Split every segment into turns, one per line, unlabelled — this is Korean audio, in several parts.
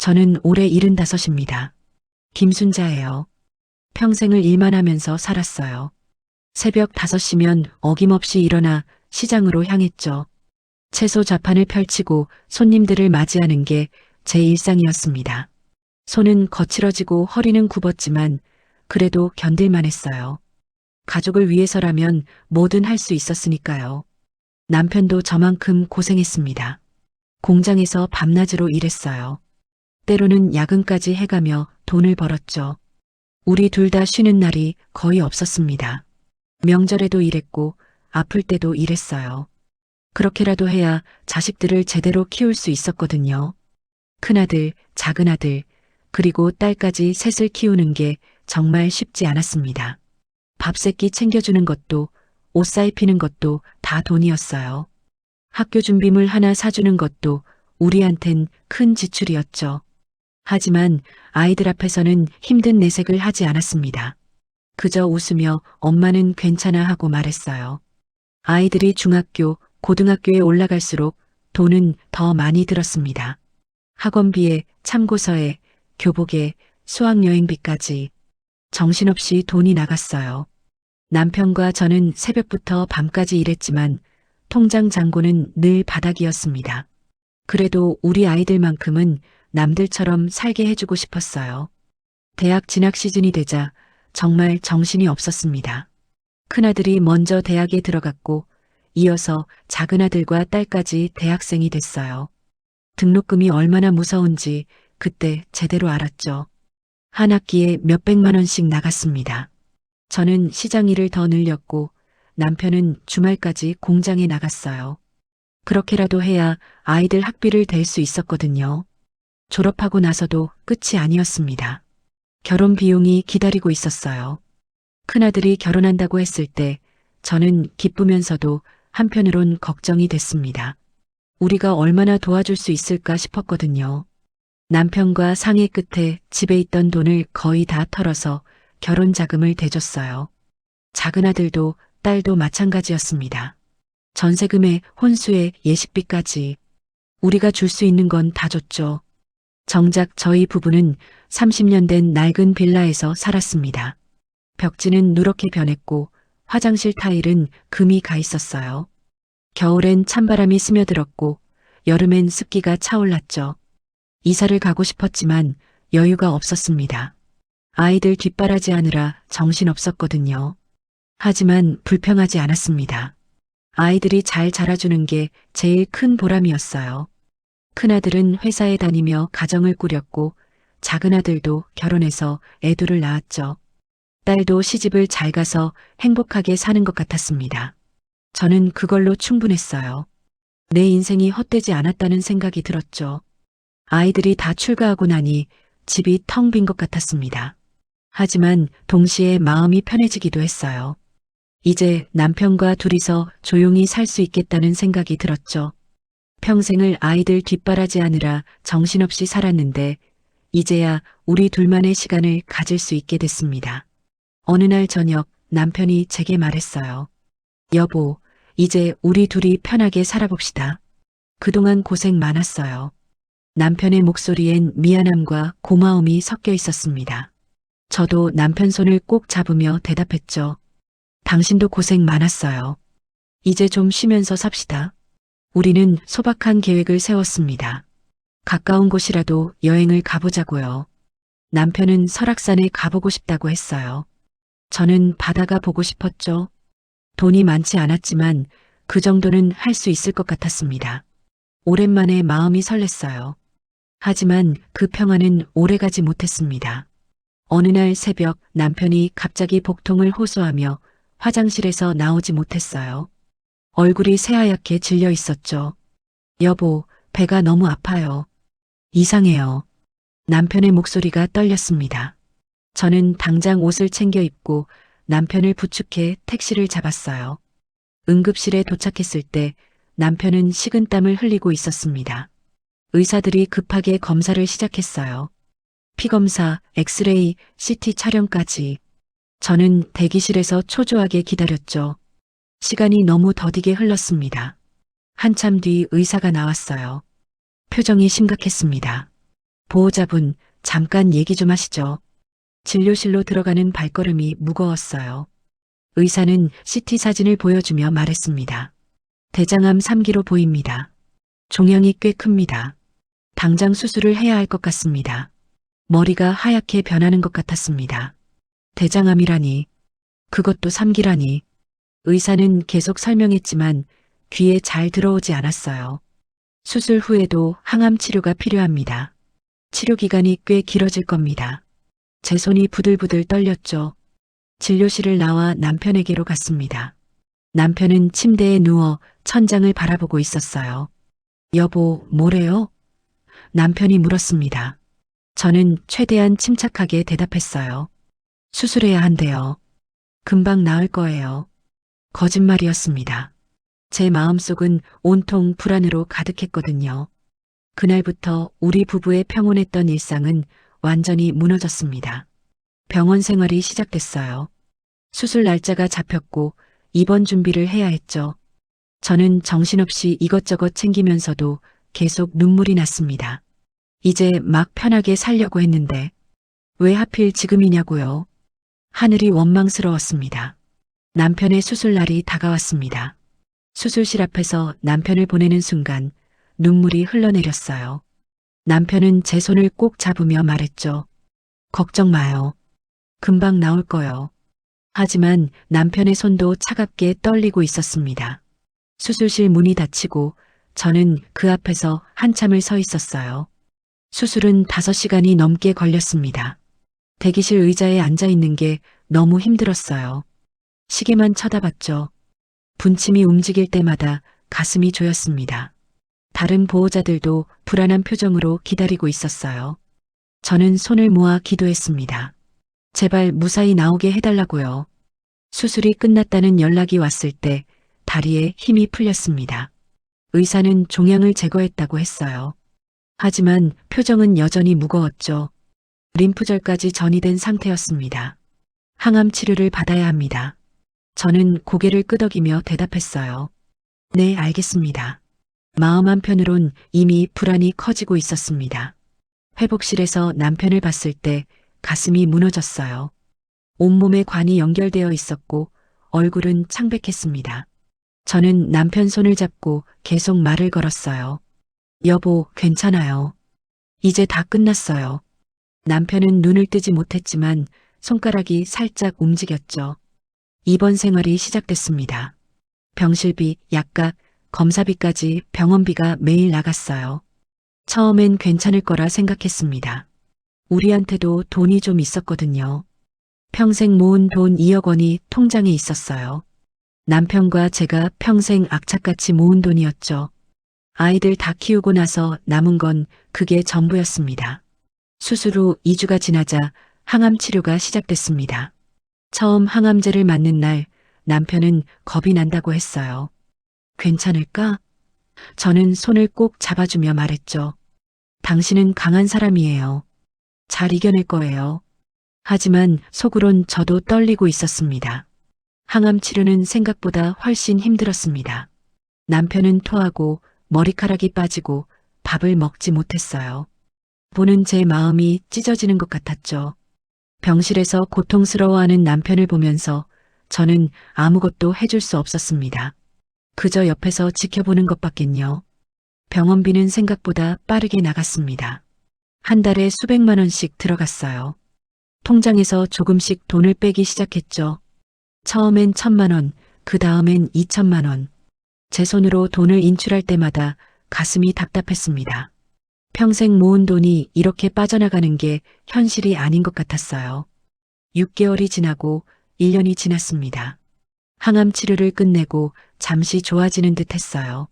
저는 올해 75입니다. 김순자예요. 평생을 일만 하면서 살았어요. 새벽 5시면 어김없이 일어나 시장으로 향했죠. 채소 좌판을 펼치고 손님들을 맞이하는 게 제 일상이었습니다. 손은 거칠어지고 허리는 굽었지만 그래도 견딜만 했어요. 가족을 위해서라면 뭐든 할 수 있었으니까요. 남편도 저만큼 고생했습니다. 공장에서 밤낮으로 일했어요. 때로는 야근까지 해가며 돈을 벌었죠. 우리 둘 다 쉬는 날이 거의 없었습니다. 명절에도 일했고 아플 때도 일했어요. 그렇게라도 해야 자식들을 제대로 키울 수 있었거든요. 큰아들, 작은아들, 그리고 딸까지 셋을 키우는 게 정말 쉽지 않았습니다. 밥 세끼 챙겨주는 것도 옷 사입히는 것도 다 돈이었어요. 학교 준비물 하나 사주는 것도 우리한텐 큰 지출이었죠. 하지만 아이들 앞에서는 힘든 내색을 하지 않았습니다. 그저 웃으며 엄마는 괜찮아 하고 말했어요. 아이들이 중학교, 고등학교에 올라갈수록 돈은 더 많이 들었습니다. 학원비에, 참고서에, 교복에, 수학여행비까지 정신없이 돈이 나갔어요. 남편과 저는 새벽부터 밤까지 일했지만 통장 잔고는 늘 바닥이었습니다. 그래도 우리 아이들만큼은 남들처럼 살게 해주고 싶었어요. 대학 진학 시즌이 되자 정말 정신이 없었습니다. 큰아들이 먼저 대학에 들어갔고 이어서 작은아들과 딸까지 대학생이 됐어요. 등록금이 얼마나 무서운지 그때 제대로 알았죠. 한 학기에 몇백만 원씩 나갔습니다. 저는 시장 일을 더 늘렸고 남편은 주말까지 공장에 나갔어요. 그렇게라도 해야 아이들 학비를 댈 수 있었거든요. 졸업하고 나서도 끝이 아니었습니다. 결혼 비용이 기다리고 있었어요. 큰아들이 결혼한다고 했을 때 저는 기쁘면서도 한편으론 걱정이 됐습니다. 우리가 얼마나 도와줄 수 있을까 싶었거든요. 남편과 상의 끝에 집에 있던 돈을 거의 다 털어서 결혼 자금을 대줬어요. 작은아들도 딸도 마찬가지였습니다. 전세금에 혼수에 예식비까지 우리가 줄 수 있는 건 다 줬죠. 정작 저희 부부는 30년 된 낡은 빌라에서 살았습니다. 벽지는 누렇게 변했고 화장실 타일은 금이 가 있었어요. 겨울엔 찬바람이 스며들었고 여름엔 습기가 차올랐죠. 이사를 가고 싶었지만 여유가 없었습니다. 아이들 뒷바라지하느라 정신없었거든요. 하지만 불평하지 않았습니다. 아이들이 잘 자라주는 게 제일 큰 보람이었어요. 큰아들은 회사에 다니며 가정을 꾸렸고 작은아들도 결혼해서 애들을 낳았죠. 딸도 시집을 잘 가서 행복하게 사는 것 같았습니다. 저는 그걸로 충분했어요. 내 인생이 헛되지 않았다는 생각이 들었죠. 아이들이 다 출가하고 나니 집이 텅 빈 것 같았습니다. 하지만 동시에 마음이 편해지기도 했어요. 이제 남편과 둘이서 조용히 살 수 있겠다는 생각이 들었죠. 평생을 아이들 뒷바라지하느라 정신없이 살았는데 이제야 우리 둘만의 시간을 가질 수 있게 됐습니다. 어느 날 저녁 남편이 제게 말했어요. 여보, 이제 우리 둘이 편하게 살아봅시다. 그동안 고생 많았어요. 남편의 목소리엔 미안함과 고마움이 섞여 있었습니다. 저도 남편 손을 꼭 잡으며 대답했죠. 당신도 고생 많았어요. 이제 좀 쉬면서 삽시다. 우리는 소박한 계획을 세웠습니다. 가까운 곳이라도 여행을 가보자고요. 남편은 설악산에 가보고 싶다고 했어요. 저는 바다가 보고 싶었죠. 돈이 많지 않았지만 그 정도는 할 수 있을 것 같았습니다. 오랜만에 마음이 설렜어요. 하지만 그 평화는 오래가지 못했습니다. 어느 날 새벽 남편이 갑자기 복통을 호소하며 화장실에서 나오지 못했어요. 얼굴이 새하얗게 질려 있었죠. 여보, 배가 너무 아파요. 이상해요. 남편의 목소리가 떨렸습니다. 저는 당장 옷을 챙겨 입고 남편을 부축해 택시를 잡았어요. 응급실에 도착했을 때 남편은 식은땀을 흘리고 있었습니다. 의사들이 급하게 검사를 시작했어요. 피검사, 엑스레이, CT 촬영까지. 저는 대기실에서 초조하게 기다렸죠. 시간이 너무 더디게 흘렀습니다. 한참 뒤 의사가 나왔어요. 표정이 심각했습니다. 보호자분, 잠깐 얘기 좀 하시죠. 진료실로 들어가는 발걸음이 무거웠어요. 의사는 CT 사진을 보여주며 말했습니다. 대장암 3기로 보입니다. 종양이 꽤 큽니다. 당장 수술을 해야 할 것 같습니다. 머리가 하얗게 변하는 것 같았습니다. 대장암이라니, 그것도 3기라니. 의사는 계속 설명했지만 귀에 잘 들어오지 않았어요. 수술 후에도 항암 치료가 필요합니다. 치료 기간이 꽤 길어질 겁니다. 제 손이 부들부들 떨렸죠. 진료실을 나와 남편에게로 갔습니다. 남편은 침대에 누워 천장을 바라보고 있었어요. 여보, 뭐래요? 남편이 물었습니다. 저는 최대한 침착하게 대답했어요. 수술해야 한대요. 금방 나을 거예요. 거짓말이었습니다. 제 마음속은 온통 불안으로 가득했거든요. 그날부터 우리 부부의 평온했던 일상은 완전히 무너졌습니다. 병원 생활이 시작됐어요. 수술 날짜가 잡혔고 입원 준비를 해야 했죠. 저는 정신없이 이것저것 챙기면서도 계속 눈물이 났습니다. 이제 막 편하게 살려고 했는데 왜 하필 지금이냐고요. 하늘이 원망스러웠습니다. 남편의 수술 날이 다가왔습니다. 수술실 앞에서 남편을 보내는 순간 눈물이 흘러내렸어요. 남편은 제 손을 꼭 잡으며 말했죠. 걱정 마요. 금방 나올 거요. 하지만 남편의 손도 차갑게 떨리고 있었습니다. 수술실 문이 닫히고 저는 그 앞에서 한참을 서 있었어요. 수술은 5시간이 넘게 걸렸습니다. 대기실 의자에 앉아 있는 게 너무 힘들었어요. 시계만 쳐다봤죠. 분침이 움직일 때마다 가슴이 조였습니다. 다른 보호자들도 불안한 표정으로 기다리고 있었어요. 저는 손을 모아 기도했습니다. 제발 무사히 나오게 해달라고요. 수술이 끝났다는 연락이 왔을 때 다리에 힘이 풀렸습니다. 의사는 종양을 제거했다고 했어요. 하지만 표정은 여전히 무거웠죠. 림프절까지 전이된 상태였습니다. 항암 치료를 받아야 합니다. 저는 고개를 끄덕이며 대답했어요. 네, 알겠습니다. 마음 한편으론 이미 불안이 커지고 있었습니다. 회복실에서 남편을 봤을 때 가슴이 무너졌어요. 온몸에 관이 연결되어 있었고 얼굴은 창백했습니다. 저는 남편 손을 잡고 계속 말을 걸었어요. 여보, 괜찮아요. 이제 다 끝났어요. 남편은 눈을 뜨지 못했지만 손가락이 살짝 움직였죠. 입원 생활이 시작됐습니다. 병실비, 약값, 검사비까지 병원비가 매일 나갔어요. 처음엔 괜찮을 거라 생각했습니다. 우리한테도 돈이 좀 있었거든요. 평생 모은 돈 2억 원이 통장에 있었어요. 남편과 제가 평생 악착같이 모은 돈이었죠. 아이들 다 키우고 나서 남은 건 그게 전부였습니다. 수술 후 2주가 지나자 항암 치료가 시작됐습니다. 처음 항암제를 맞는 날 남편은 겁이 난다고 했어요. 괜찮을까? 저는 손을 꼭 잡아주며 말했죠. 당신은 강한 사람이에요. 잘 이겨낼 거예요. 하지만 속으론 저도 떨리고 있었습니다. 항암 치료는 생각보다 훨씬 힘들었습니다. 남편은 토하고 머리카락이 빠지고 밥을 먹지 못했어요. 보는 제 마음이 찢어지는 것 같았죠. 병실에서 고통스러워하는 남편을 보면서 저는 아무것도 해줄 수 없었습니다. 그저 옆에서 지켜보는 것밖엔요. 병원비는 생각보다 빠르게 나갔습니다. 한 달에 수백만 원씩 들어갔어요. 통장에서 조금씩 돈을 빼기 시작했죠. 처음엔 1,000만 원, 그 다음엔 2,000만 원. 제 손으로 돈을 인출할 때마다 가슴이 답답했습니다. 평생 모은 돈이 이렇게 빠져나가는 게 현실이 아닌 것 같았어요. 6개월이 지나고 1년이 지났습니다. 항암 치료를 끝내고 잠시 좋아지는 듯 했어요.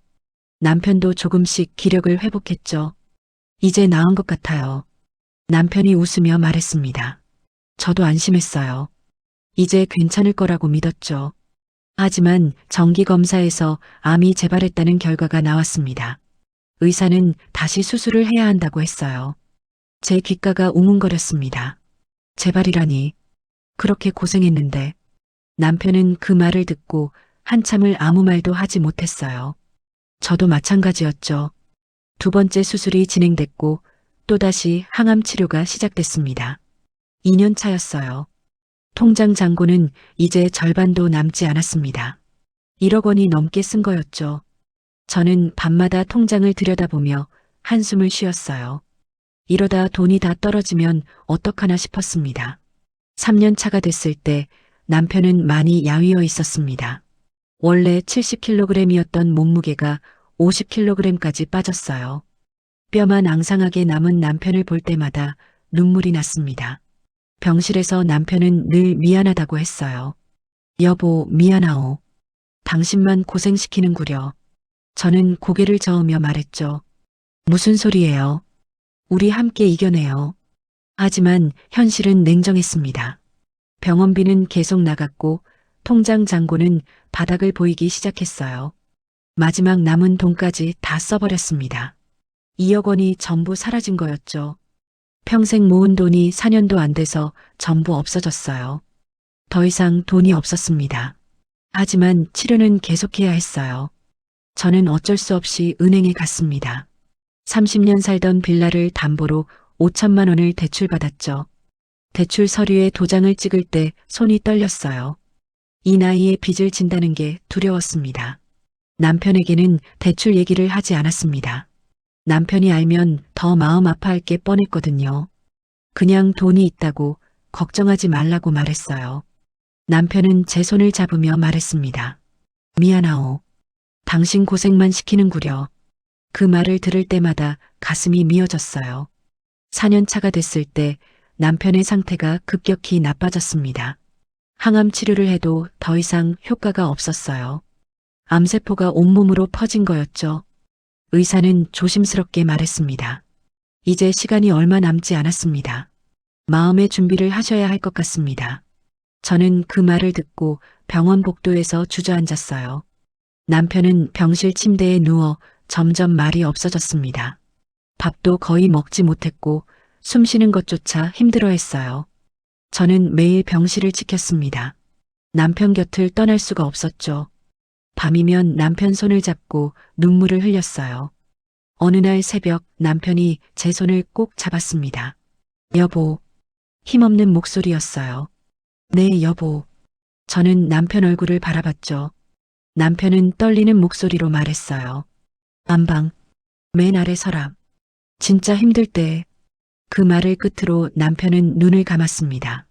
남편도 조금씩 기력을 회복했죠. 이제 나은 것 같아요. 남편이 웃으며 말했습니다. 저도 안심했어요. 이제 괜찮을 거라고 믿었죠. 하지만 정기검사에서 암이 재발했다는 결과가 나왔습니다. 의사는 다시 수술을 해야 한다고 했어요. 제 귓가가 웅웅거렸습니다. 재발이라니. 그렇게 고생했는데. 남편은 그 말을 듣고 한참을 아무 말도 하지 못했어요. 저도 마찬가지였죠. 2번째 수술이 진행됐고 또다시 항암 치료가 시작됐습니다. 2년 차였어요. 통장 잔고는 이제 절반도 남지 않았습니다. 1억 원이 넘게 쓴 거였죠. 저는 밤마다 통장을 들여다보며 한숨을 쉬었어요. 이러다 돈이 다 떨어지면 어떡하나 싶었습니다. 3년 차가 됐을 때 남편은 많이 야위어 있었습니다. 원래 70kg이었던 몸무게가 50kg까지 빠졌어요. 뼈만 앙상하게 남은 남편을 볼 때마다 눈물이 났습니다. 병실에서 남편은 늘 미안하다고 했어요. 여보, 미안하오. 당신만 고생시키는구려. 저는 고개를 저으며 말했죠. 무슨 소리예요? 우리 함께 이겨내요. 하지만 현실은 냉정했습니다. 병원비는 계속 나갔고 통장 잔고는 바닥을 보이기 시작했어요. 마지막 남은 돈까지 다 써버렸습니다. 2억 원이 전부 사라진 거였죠. 평생 모은 돈이 4년도 안 돼서 전부 없어졌어요. 더 이상 돈이 없었습니다. 하지만 치료는 계속해야 했어요. 저는 어쩔 수 없이 은행에 갔습니다. 30년 살던 빌라를 담보로 5천만 원을 대출받았죠. 대출 서류에 도장을 찍을 때 손이 떨렸어요. 이 나이에 빚을 진다는 게 두려웠습니다. 남편에게는 대출 얘기를 하지 않았습니다. 남편이 알면 더 마음 아파할 게 뻔했거든요. 그냥 돈이 있다고 걱정하지 말라고 말했어요. 남편은 제 손을 잡으며 말했습니다. 미안하오. 당신 고생만 시키는구려. 그 말을 들을 때마다 가슴이 미어졌어요. 4년 차가 됐을 때 남편의 상태가 급격히 나빠졌습니다. 항암 치료를 해도 더 이상 효과가 없었어요. 암세포가 온몸으로 퍼진 거였죠. 의사는 조심스럽게 말했습니다. 이제 시간이 얼마 남지 않았습니다. 마음의 준비를 하셔야 할 것 같습니다. 저는 그 말을 듣고 병원 복도에서 주저앉았어요. 남편은 병실 침대에 누워 점점 말이 없어졌습니다. 밥도 거의 먹지 못했고 숨 쉬는 것조차 힘들어했어요. 저는 매일 병실을 지켰습니다. 남편 곁을 떠날 수가 없었죠. 밤이면 남편 손을 잡고 눈물을 흘렸어요. 어느 날 새벽 남편이 제 손을 꼭 잡았습니다. 여보. 힘없는 목소리였어요. 네, 여보. 저는 남편 얼굴을 바라봤죠. 남편은 떨리는 목소리로 말했어요. 안방, 맨 아래 서랍. 진짜 힘들 때. 그 말을 끝으로 남편은 눈을 감았습니다.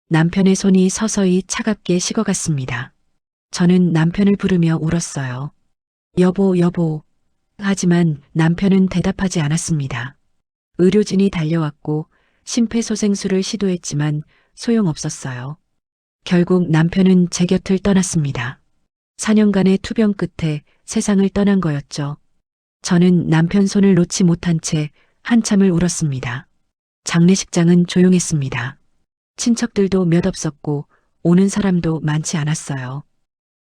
남편의 손이 서서히 차갑게 식어갔습니다. 저는 남편을 부르며 울었어요. 여보, 여보. 하지만 남편은 대답하지 않았습니다. 의료진이 달려왔고 심폐소생술을 시도했지만 소용없었어요. 결국 남편은 제 곁을 떠났습니다. 4년간의 투병 끝에 세상을 떠난 거였죠. 저는 남편 손을 놓지 못한 채 한참을 울었습니다. 장례식장은 조용했습니다. 친척들도 몇 없었고 오는 사람도 많지 않았어요.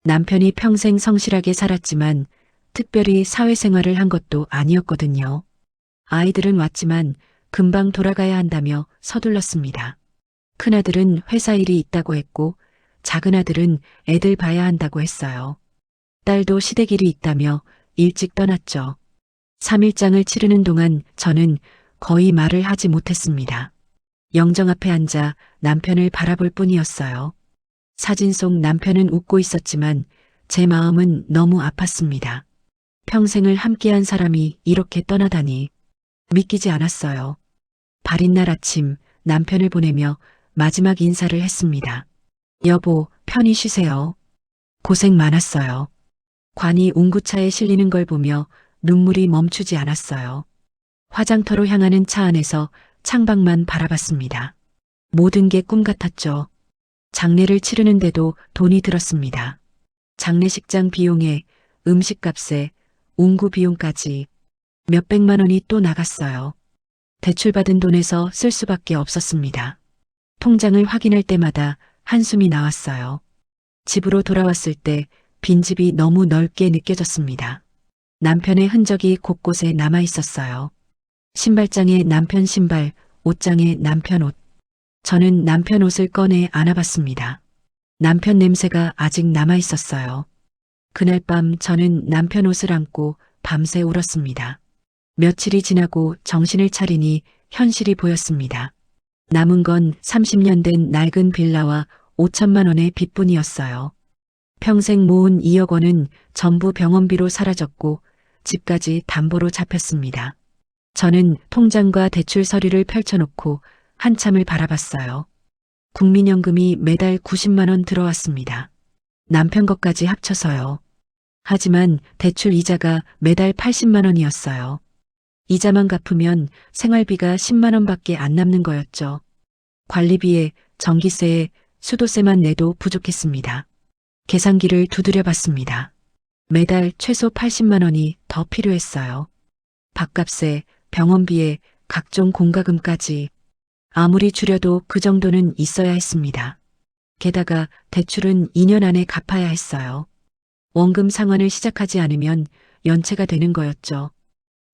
남편이 평생 성실하게 살았지만 특별히 사회생활을 한 것도 아니었거든요. 아이들은 왔지만 금방 돌아가야 한다며 서둘렀습니다. 큰아들은 회사 일이 있다고 했고 작은아들은 애들 봐야 한다고 했어요. 딸도 시댁일이 있다며 일찍 떠났죠. 3일장을 치르는 동안 저는 거의 말을 하지 못했습니다. 영정 앞에 앉아 남편을 바라볼 뿐이었어요. 사진 속 남편은 웃고 있었지만 제 마음은 너무 아팠습니다. 평생을 함께한 사람이 이렇게 떠나다니 믿기지 않았어요. 발인 날 아침 남편을 보내며 마지막 인사를 했습니다. 여보, 편히 쉬세요. 고생 많았어요. 관이 운구차에 실리는 걸 보며 눈물이 멈추지 않았어요. 화장터로 향하는 차 안에서 창밖만 바라봤습니다. 모든 게 꿈 같았죠. 장례를 치르는데도 돈이 들었습니다. 장례식장 비용에 음식값에 운구 비용까지 몇백만 원이 또 나갔어요. 대출받은 돈에서 쓸 수밖에 없었습니다. 통장을 확인할 때마다 한숨이 나왔어요. 집으로 돌아왔을 때 빈집이 너무 넓게 느껴졌습니다. 남편의 흔적이 곳곳에 남아 있었어요. 신발장에 남편 신발, 옷장에 남편 옷. 저는 남편 옷을 꺼내 안아봤습니다. 남편 냄새가 아직 남아 있었어요. 그날 밤 저는 남편 옷을 안고 밤새 울었습니다. 며칠이 지나고 정신을 차리니 현실이 보였습니다. 남은 건 30년 된 낡은 빌라와 5천만 원의 빚뿐이었어요. 평생 모은 2억 원은 전부 병원비로 사라졌고 집까지 담보로 잡혔습니다. 저는 통장과 대출 서류를 펼쳐놓고 한참을 바라봤어요. 국민연금이 매달 90만 원 들어왔습니다. 남편 것까지 합쳐서요. 하지만 대출 이자가 매달 80만 원이었어요. 이자만 갚으면 생활비가 10만 원밖에 안 남는 거였죠. 관리비에 전기세에 수도세만 내도 부족했습니다. 계산기를 두드려 봤습니다. 매달 최소 80만 원이 더 필요했어요. 밥값에 병원비에 각종 공과금까지 아무리 줄여도 그 정도는 있어야 했습니다. 게다가 대출은 2년 안에 갚아야 했어요. 원금 상환을 시작하지 않으면 연체가 되는 거였죠.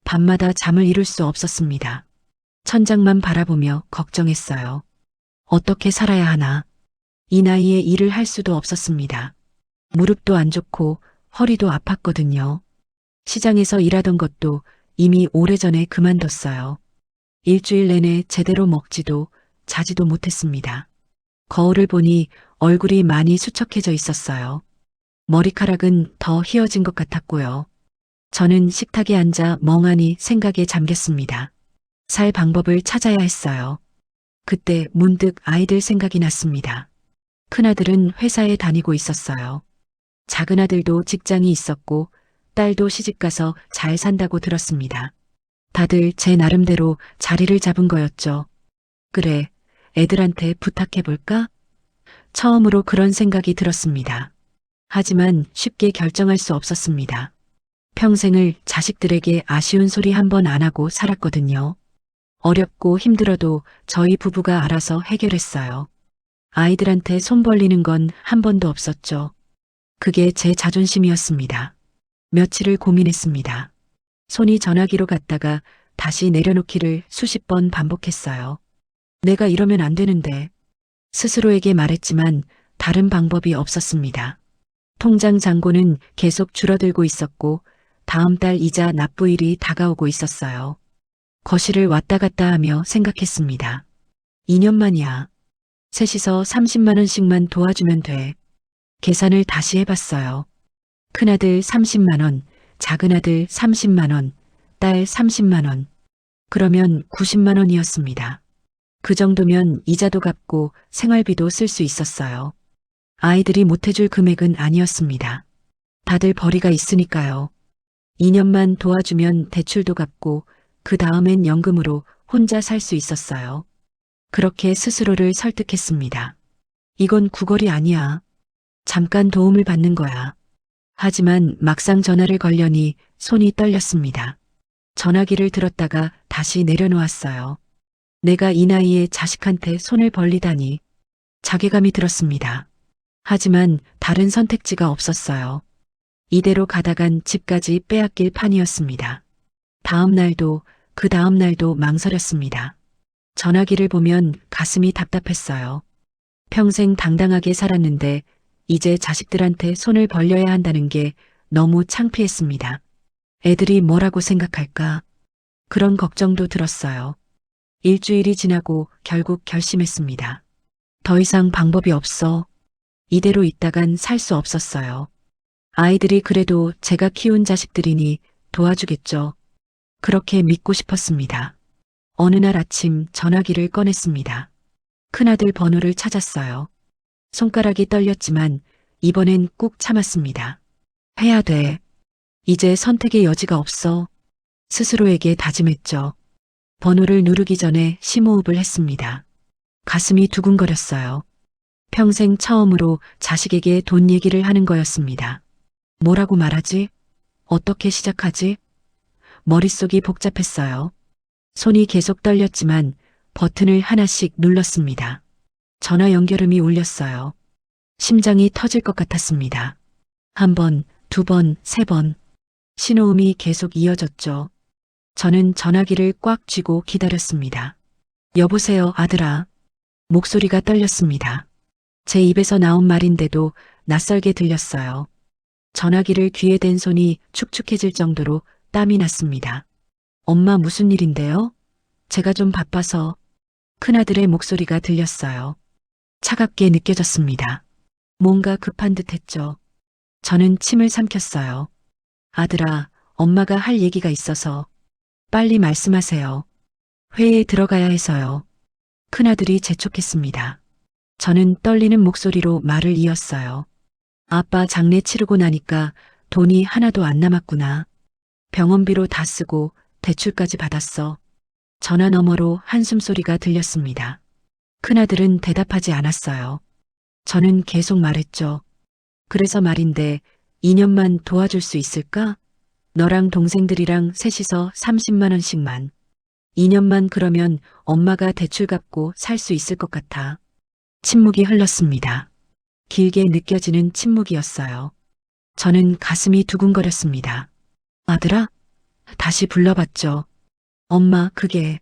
밤마다 잠을 이룰 수 없었습니다. 천장만 바라보며 걱정했어요. 어떻게 살아야 하나. 이 나이에 일을 할 수도 없었습니다. 무릎도 안 좋고 허리도 아팠거든요. 시장에서 일하던 것도 이미 오래전에 그만뒀어요. 일주일 내내 제대로 먹지도 자지도 못했습니다. 거울을 보니 얼굴이 많이 수척해져 있었어요. 머리카락은 더 휘어진 것 같았고요. 저는 식탁에 앉아 멍하니 생각에 잠겼습니다. 살 방법을 찾아야 했어요. 그때 문득 아이들 생각이 났습니다. 큰아들은 회사에 다니고 있었어요. 작은아들도 직장이 있었고 딸도 시집가서 잘 산다고 들었습니다. 다들 제 나름대로 자리를 잡은 거였죠. 그래, 애들한테 부탁해볼까? 처음으로 그런 생각이 들었습니다. 하지만 쉽게 결정할 수 없었습니다. 평생을 자식들에게 아쉬운 소리 한 번 안 하고 살았거든요. 어렵고 힘들어도 저희 부부가 알아서 해결했어요. 아이들한테 손 벌리는 건 한 번도 없었죠. 그게 제 자존심이었습니다. 며칠을 고민했습니다. 손이 전화기로 갔다가 다시 내려놓기를 수십 번 반복했어요. 내가 이러면 안 되는데. 스스로에게 말했지만 다른 방법이 없었습니다. 통장 잔고는 계속 줄어들고 있었고 다음 달 이자 납부일이 다가오고 있었어요. 거실을 왔다 갔다 하며 생각했습니다. 2년 만이야. 셋이서 30만 원씩만 도와주면 돼. 계산을 다시 해봤어요. 큰아들 30만 원, 작은아들 30만 원, 딸 30만 원. 그러면 90만 원이었습니다. 그 정도면 이자도 갚고 생활비도 쓸 수 있었어요. 아이들이 못해줄 금액은 아니었습니다. 다들 벌이가 있으니까요. 2년만 도와주면 대출도 갚고 그 다음엔 연금으로 혼자 살 수 있었어요. 그렇게 스스로를 설득했습니다. 이건 구걸이 아니야. 잠깐 도움을 받는 거야. 하지만 막상 전화를 걸려니 손이 떨렸습니다. 전화기를 들었다가 다시 내려놓았어요. 내가 이 나이에 자식한테 손을 벌리다니 자괴감이 들었습니다. 하지만 다른 선택지가 없었어요. 이대로 가다간 집까지 빼앗길 판이었습니다. 다음 날도 그 다음 날도 망설였습니다. 전화기를 보면 가슴이 답답했어요. 평생 당당하게 살았는데 이제 자식들한테 손을 벌려야 한다는 게 너무 창피했습니다. 애들이 뭐라고 생각할까? 그런 걱정도 들었어요. 일주일이 지나고 결국 결심했습니다. 더 이상 방법이 없어. 이대로 있다간 살 수 없었어요. 아이들이 그래도 제가 키운 자식들이니 도와주겠죠. 그렇게 믿고 싶었습니다. 어느 날 아침 전화기를 꺼냈습니다. 큰아들 번호를 찾았어요. 손가락이 떨렸지만 이번엔 꾹 참았습니다. 해야 돼. 이제 선택의 여지가 없어. 스스로에게 다짐했죠. 번호를 누르기 전에 심호흡을 했습니다. 가슴이 두근거렸어요. 평생 처음으로 자식에게 돈 얘기를 하는 거였습니다. 뭐라고 말하지? 어떻게 시작하지? 머릿속이 복잡했어요. 손이 계속 떨렸지만 버튼을 하나씩 눌렀습니다. 전화 연결음이 울렸어요. 심장이 터질 것 같았습니다. 한 번, 두 번, 세 번. 신호음이 계속 이어졌죠. 저는 전화기를 꽉 쥐고 기다렸습니다. 여보세요, 아들아. 목소리가 떨렸습니다. 제 입에서 나온 말인데도 낯설게 들렸어요. 전화기를 귀에 댄 손이 축축해질 정도로 땀이 났습니다. 엄마 무슨 일인데요? 제가 좀 바빠서. 큰아들의 목소리가 들렸어요. 차갑게 느껴졌습니다. 뭔가 급한 듯 했죠. 저는 침을 삼켰어요. 아들아, 엄마가 할 얘기가 있어서. 빨리 말씀하세요. 회의에 들어가야 해서요. 큰아들이 재촉했습니다. 저는 떨리는 목소리로 말을 이었어요. 아빠 장례 치르고 나니까 돈이 하나도 안 남았구나. 병원비로 다 쓰고 대출까지 받았어. 전화 너머로 한숨소리가 들렸습니다. 큰아들은 대답하지 않았어요. 저는 계속 말했죠. 그래서 말인데 2년만 도와줄 수 있을까? 너랑 동생들이랑 셋이서 30만 원씩만. 2년만 그러면 엄마가 대출 갚고 살 수 있을 것 같아. 침묵이 흘렀습니다. 길게 느껴지는 침묵이었어요. 저는 가슴이 두근거렸습니다. 아들아? 다시 불러봤죠. 엄마, 그게.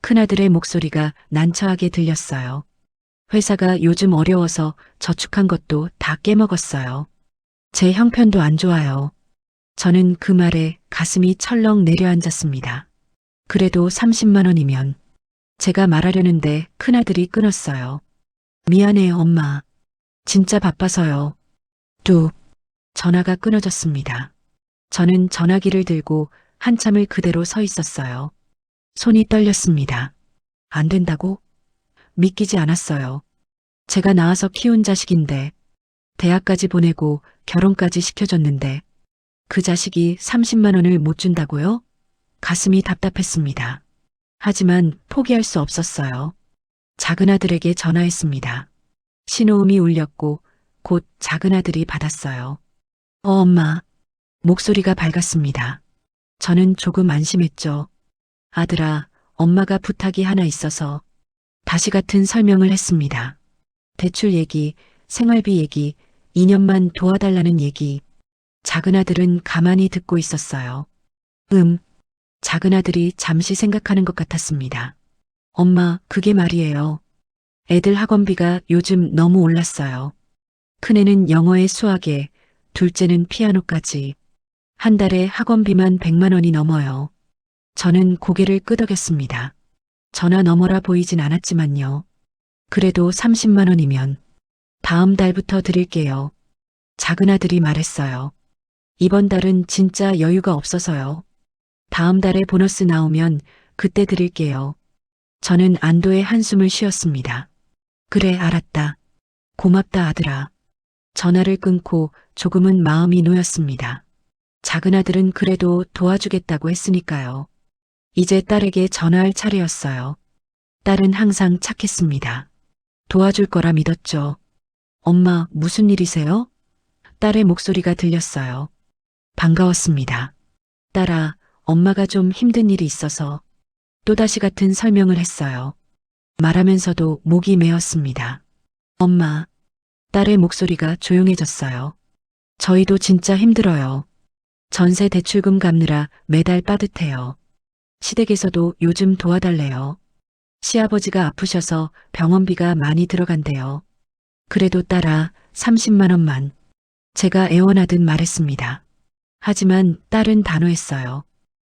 큰아들의 목소리가 난처하게 들렸어요. 회사가 요즘 어려워서 저축한 것도 다 깨먹었어요. 제 형편도 안 좋아요. 저는 그 말에 가슴이 철렁 내려앉았습니다. 그래도 30만 원이면. 제가 말하려는데 큰아들이 끊었어요. 미안해요, 엄마. 진짜 바빠서요. 뚝. 전화가 끊어졌습니다. 저는 전화기를 들고 한참을 그대로 서 있었어요. 손이 떨렸습니다. 안 된다고? 믿기지 않았어요. 제가 낳아서 키운 자식인데, 대학까지 보내고 결혼까지 시켜줬는데, 그 자식이 30만 원을 못 준다고요? 가슴이 답답했습니다. 하지만 포기할 수 없었어요. 작은아들에게 전화했습니다. 신호음이 울렸고 곧 작은아들이 받았어요. 엄마. 목소리가 밝았습니다. 저는 조금 안심했죠. 아들아, 엄마가 부탁이 하나 있어서. 다시 같은 설명을 했습니다. 대출 얘기, 생활비 얘기, 2년만 도와달라는 얘기. 작은아들은 가만히 듣고 있었어요. 작은아들이 잠시 생각하는 것 같았습니다. 엄마, 그게 말이에요. 애들 학원비가 요즘 너무 올랐어요. 큰애는 영어에 수학에, 둘째는 피아노까지. 한 달에 학원비만 100만 원이 넘어요. 저는 고개를 끄덕였습니다. 전화 너머라 보이진 않았지만요. 그래도 30만 원이면 다음 달부터 드릴게요. 작은아들이 말했어요. 이번 달은 진짜 여유가 없어서요. 다음 달에 보너스 나오면 그때 드릴게요. 저는 안도의 한숨을 쉬었습니다. 그래, 알았다. 고맙다, 아들아. 전화를 끊고 조금은 마음이 놓였습니다. 작은아들은 그래도 도와주겠다고 했으니까요. 이제 딸에게 전화할 차례였어요. 딸은 항상 착했습니다. 도와줄 거라 믿었죠. 엄마, 무슨 일이세요? 딸의 목소리가 들렸어요. 반가웠습니다. 딸아, 엄마가 좀 힘든 일이 있어서. 또다시 같은 설명을 했어요. 말하면서도 목이 메었습니다. 엄마. 딸의 목소리가 조용해졌어요. 저희도 진짜 힘들어요. 전세 대출금 갚느라 매달 빠듯해요. 시댁에서도 요즘 도와달래요. 시아버지가 아프셔서 병원비가 많이 들어간대요. 그래도 딸아, 30만 원만. 제가 애원하듯 말했습니다. 하지만 딸은 단호했어요.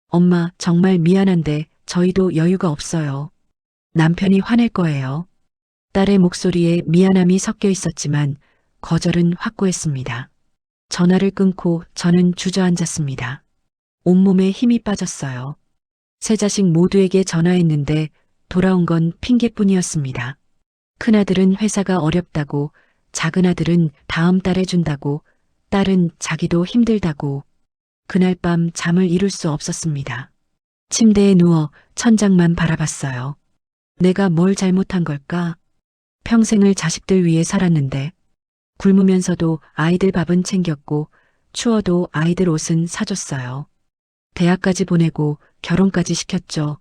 엄마, 정말 미안한데 저희도 여유가 없어요. 남편이 화낼 거예요. 딸의 목소리에 미안함이 섞여 있었지만 거절은 확고했습니다. 전화를 끊고 저는 주저앉았습니다. 온몸에 힘이 빠졌어요. 세 자식 모두에게 전화했는데 돌아온 건 핑계뿐이었습니다. 큰아들은 회사가 어렵다고, 작은아들은 다음 달에 준다고, 딸은 자기도 힘들다고. 그날 밤 잠을 이룰 수 없었습니다. 침대에 누워 천장만 바라봤어요. 내가 뭘 잘못한 걸까? 평생을 자식들 위해 살았는데, 굶으면서도 아이들 밥은 챙겼고, 추워도 아이들 옷은 사줬어요. 대학까지 보내고 결혼까지 시켰죠.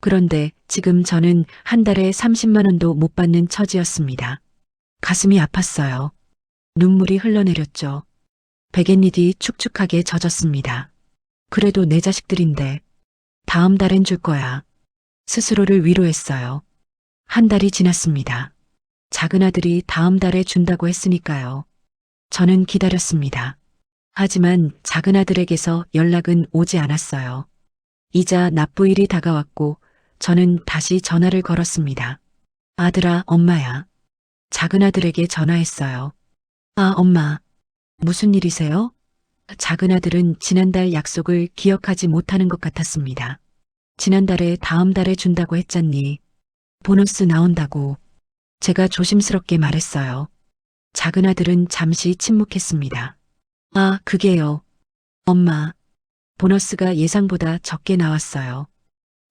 그런데 지금 저는 한 달에 30만 원도 못 받는 처지였습니다. 가슴이 아팠어요. 눈물이 흘러내렸죠. 베갯잎이 축축하게 젖었습니다. 그래도 내 자식들인데 다음 달엔 줄 거야. 스스로를 위로했어요. 한 달이 지났습니다. 작은아들이 다음 달에 준다고 했으니까요. 저는 기다렸습니다. 하지만 작은아들에게서 연락은 오지 않았어요. 이자 납부일이 다가왔고 저는 다시 전화를 걸었습니다. 아들아, 엄마야. 작은 아들에게 전화했어요. 아, 엄마. 무슨 일이세요? 작은 아들은 지난달 약속을 기억하지 못하는 것 같았습니다. 지난달에 다음 달에 준다고 했잖니. 보너스 나온다고. 제가 조심스럽게 말했어요. 작은 아들은 잠시 침묵했습니다. 아, 그게요. 엄마. 보너스가 예상보다 적게 나왔어요.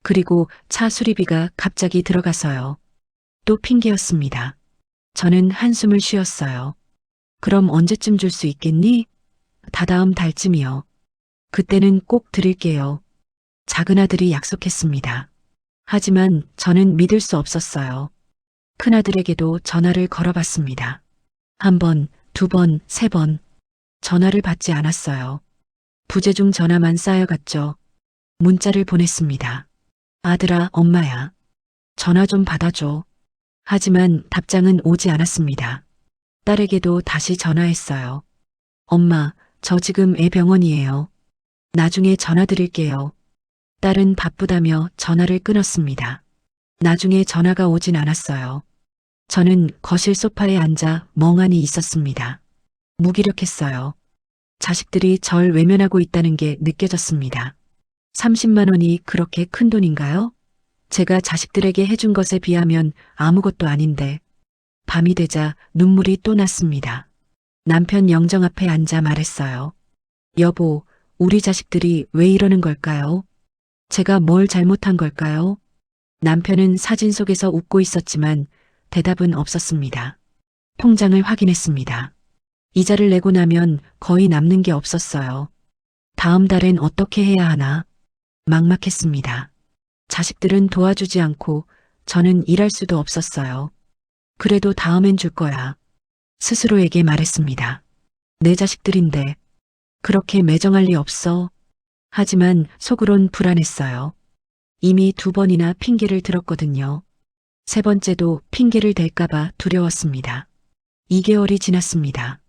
그리고 차 수리비가 갑자기 들어가서요. 또 핑계였습니다. 저는 한숨을 쉬었어요. 그럼 언제쯤 줄 수 있겠니? 다다음 달쯤이요. 그때는 꼭 드릴게요. 작은 아들이 약속했습니다. 하지만 저는 믿을 수 없었어요. 큰아들에게도 전화를 걸어봤습니다. 한 번, 두 번, 세 번. 전화를 받지 않았어요. 부재중 전화만 쌓여갔죠. 문자를 보냈습니다. 아들아, 엄마야. 전화 좀 받아줘. 하지만 답장은 오지 않았습니다. 딸에게도 다시 전화했어요. 엄마, 저 지금 애 병원이에요. 나중에 전화 드릴게요. 딸은 바쁘다며 전화를 끊었습니다. 나중에 전화가 오진 않았어요. 저는 거실 소파에 앉아 멍하니 있었습니다. 무기력했어요. 자식들이 절 외면하고 있다는 게 느껴졌습니다. 30만 원이 그렇게 큰 돈인가요? 제가 자식들에게 해준 것에 비하면 아무것도 아닌데. 밤이 되자 눈물이 또 났습니다. 남편 영정 앞에 앉아 말했어요. 여보, 우리 자식들이 왜 이러는 걸까요? 제가 뭘 잘못한 걸까요? 남편은 사진 속에서 웃고 있었지만 대답은 없었습니다. 통장을 확인했습니다. 이자를 내고 나면 거의 남는 게 없었어요. 다음 달엔 어떻게 해야 하나? 막막했습니다. 자식들은 도와주지 않고 저는 일할 수도 없었어요. 그래도 다음엔 줄 거야. 스스로에게 말했습니다. 내 자식들인데 그렇게 매정할 리 없어. 하지만 속으론 불안했어요. 이미 2번이나 핑계를 들었거든요. 세 번째도 핑계를 댈까봐 두려웠습니다. 2개월이 지났습니다.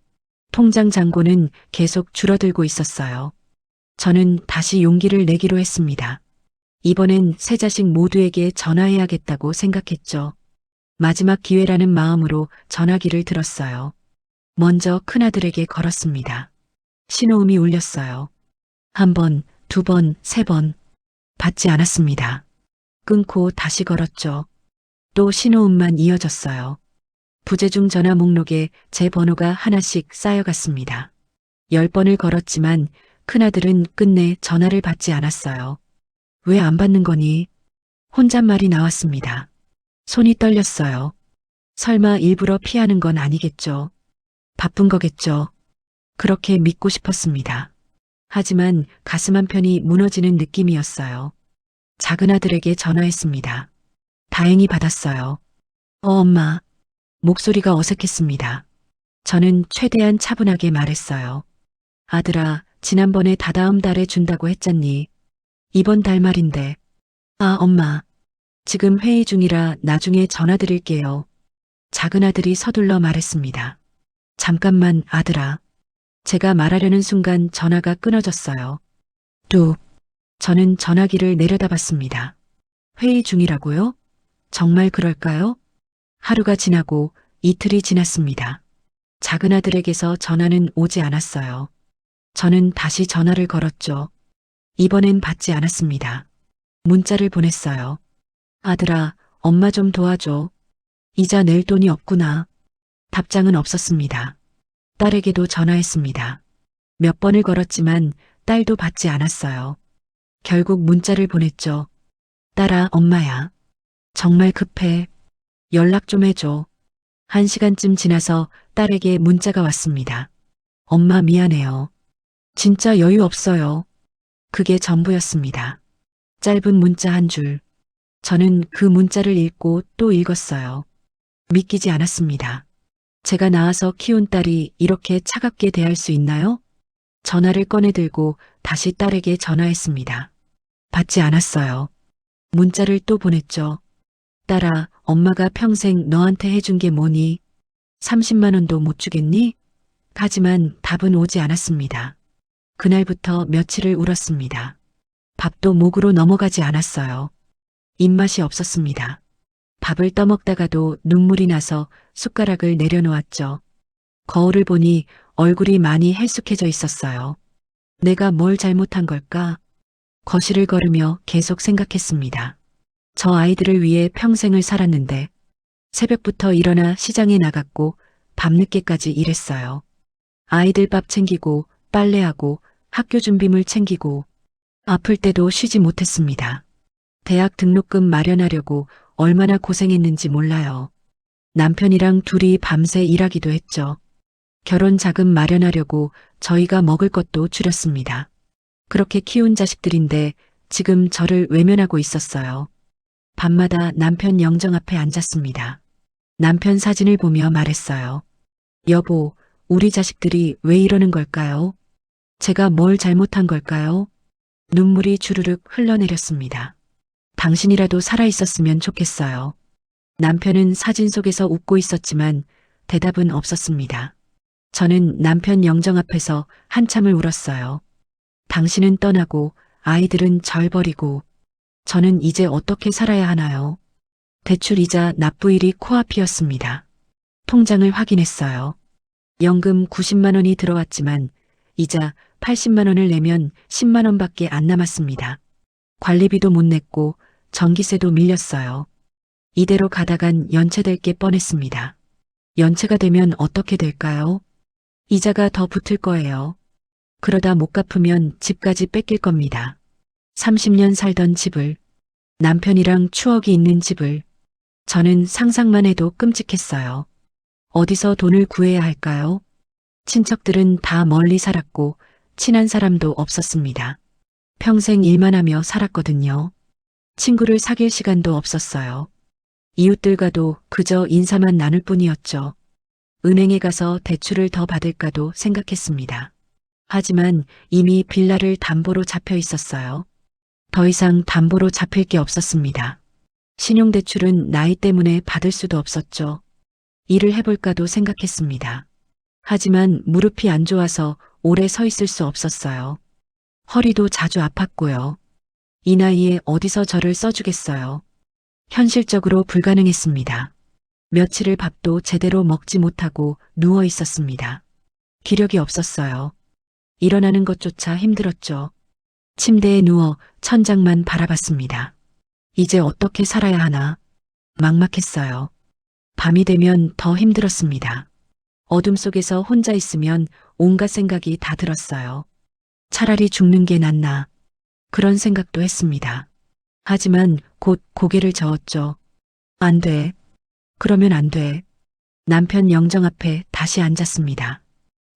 통장 잔고는 계속 줄어들고 있었어요. 저는 다시 용기를 내기로 했습니다. 이번엔 세 자식 모두에게 전화해야겠다고 생각했죠. 마지막 기회라는 마음으로 전화기를 들었어요. 먼저 큰아들에게 걸었습니다. 신호음이 울렸어요. 한 번, 두 번, 세 번. 받지 않았습니다. 끊고 다시 걸었죠. 또 신호음만 이어졌어요. 부재중 전화 목록에 제 번호가 하나씩 쌓여갔습니다. 10번을 걸었지만 큰아들은 끝내 전화를 받지 않았어요. 왜 안 받는 거니? 혼잣말이 나왔습니다. 손이 떨렸어요. 설마 일부러 피하는 건 아니겠죠. 바쁜 거겠죠. 그렇게 믿고 싶었습니다. 하지만 가슴 한편이 무너지는 느낌이었어요. 작은 아들에게 전화했습니다. 다행히 받았어요. 엄마. 목소리가 어색했습니다. 저는 최대한 차분하게 말했어요. 아들아, 지난번에 다다음 달에 준다고 했잖니. 이번 달 말인데. 아, 엄마. 지금 회의 중이라 나중에 전화 드릴게요. 작은 아들이 서둘러 말했습니다. 잠깐만, 아들아. 제가 말하려는 순간 전화가 끊어졌어요. 뚝. 저는 전화기를 내려다봤습니다. 회의 중이라고요? 정말 그럴까요? 하루가 지나고 이틀이 지났습니다. 작은 아들에게서 전화는 오지 않았어요. 저는 다시 전화를 걸었죠. 이번엔 받지 않았습니다. 문자를 보냈어요. 아들아, 엄마 좀 도와줘. 이자 낼 돈이 없구나. 답장은 없었습니다. 딸에게도 전화했습니다. 몇 번을 걸었지만 딸도 받지 않았어요. 결국 문자를 보냈죠. 딸아, 엄마야. 정말 급해. 연락 좀 해줘. 1시간쯤 지나서 딸에게 문자가 왔습니다. 엄마 미안해요. 진짜 여유 없어요. 그게 전부였습니다. 짧은 문자 한 줄. 저는 그 문자를 읽고 또 읽었어요. 믿기지 않았습니다. 제가 낳아서 키운 딸이 이렇게 차갑게 대할 수 있나요? 전화를 꺼내들고 다시 딸에게 전화했습니다. 받지 않았어요. 문자를 또 보냈죠. 딸아, 엄마가 평생 너한테 해준 게 뭐니? 30만 원도 못 주겠니? 하지만 답은 오지 않았습니다. 그날부터 며칠을 울었습니다. 밥도 목으로 넘어가지 않았어요. 입맛이 없었습니다. 밥을 떠먹다가도 눈물이 나서 숟가락을 내려놓았죠. 거울을 보니 얼굴이 많이 헬쑥해져 있었어요. 내가 뭘 잘못한 걸까? 거실을 걸으며 계속 생각했습니다. 저 아이들을 위해 평생을 살았는데 새벽부터 일어나 시장에 나갔고 밤늦게까지 일했어요. 아이들 밥 챙기고 빨래하고 학교 준비물 챙기고 아플 때도 쉬지 못했습니다. 대학 등록금 마련하려고 얼마나 고생했는지 몰라요. 남편이랑 둘이 밤새 일하기도 했죠. 결혼 자금 마련하려고 저희가 먹을 것도 줄였습니다. 그렇게 키운 자식들인데 지금 저를 외면하고 있었어요. 밤마다 남편 영정 앞에 앉았습니다. 남편 사진을 보며 말했어요. 여보, 우리 자식들이 왜 이러는 걸까요? 제가 뭘 잘못한 걸까요? 눈물이 주르륵 흘러내렸습니다. 당신이라도 살아있었으면 좋겠어요. 남편은 사진 속에서 웃고 있었지만 대답은 없었습니다. 저는 남편 영정 앞에서 한참을 울었어요. 당신은 떠나고 아이들은 절 버리고 저는 이제 어떻게 살아야 하나요? 대출이자 납부일이 코앞이었습니다. 통장을 확인했어요. 연금 90만 원이 들어왔지만 이자 80만 원을 내면 10만 원밖에 안 남았습니다. 관리비도 못 냈고 전기세도 밀렸어요. 이대로 가다간 연체될 게 뻔했습니다. 연체가 되면 어떻게 될까요? 이자가 더 붙을 거예요. 그러다 못 갚으면 집까지 뺏길 겁니다. 30년 살던 집을, 남편이랑 추억이 있는 집을, 저는 상상만 해도 끔찍했어요. 어디서 돈을 구해야 할까요? 친척들은 다 멀리 살았고 친한 사람도 없었습니다. 평생 일만 하며 살았거든요. 친구를 사귈 시간도 없었어요. 이웃들과도 그저 인사만 나눌 뿐이었죠. 은행에 가서 대출을 더 받을까도 생각했습니다. 하지만 이미 빌라를 담보로 잡혀 있었어요. 더 이상 담보로 잡힐 게 없었습니다. 신용대출은 나이 때문에 받을 수도 없었죠. 일을 해볼까도 생각했습니다. 하지만 무릎이 안 좋아서 오래 서 있을 수 없었어요. 허리도 자주 아팠고요. 이 나이에 어디서 저를 써주겠어요. 현실적으로 불가능했습니다. 며칠을 밥도 제대로 먹지 못하고 누워 있었습니다. 기력이 없었어요. 일어나는 것조차 힘들었죠. 침대에 누워 천장만 바라봤습니다. 이제 어떻게 살아야 하나 막막했어요. 밤이 되면 더 힘들었습니다. 어둠 속에서 혼자 있으면 온갖 생각이 다 들었어요. 차라리 죽는 게 낫나 그런 생각도 했습니다. 하지만 곧 고개를 저었죠. 안 돼. 그러면 안 돼. 남편 영정 앞에 다시 앉았습니다.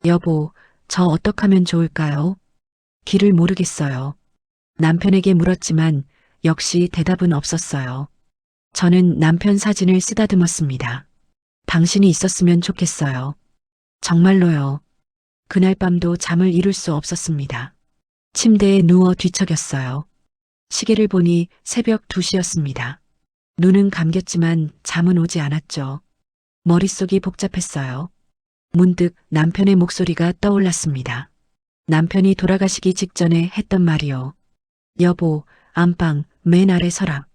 여보, 저 어떡하면 좋을까요? 길을 모르겠어요. 남편에게 물었지만 역시 대답은 없었어요. 저는 남편 사진을 쓰다듬었습니다. 당신이 있었으면 좋겠어요. 정말로요. 그날 밤도 잠을 이룰 수 없었습니다. 침대에 누워 뒤척였어요. 시계를 보니 새벽 2시였습니다. 눈은 감겼지만 잠은 오지 않았죠. 머릿속이 복잡했어요. 문득 남편의 목소리가 떠올랐습니다. 남편이 돌아가시기 직전에 했던 말이요. 여보, 안방 맨 아래 서랍.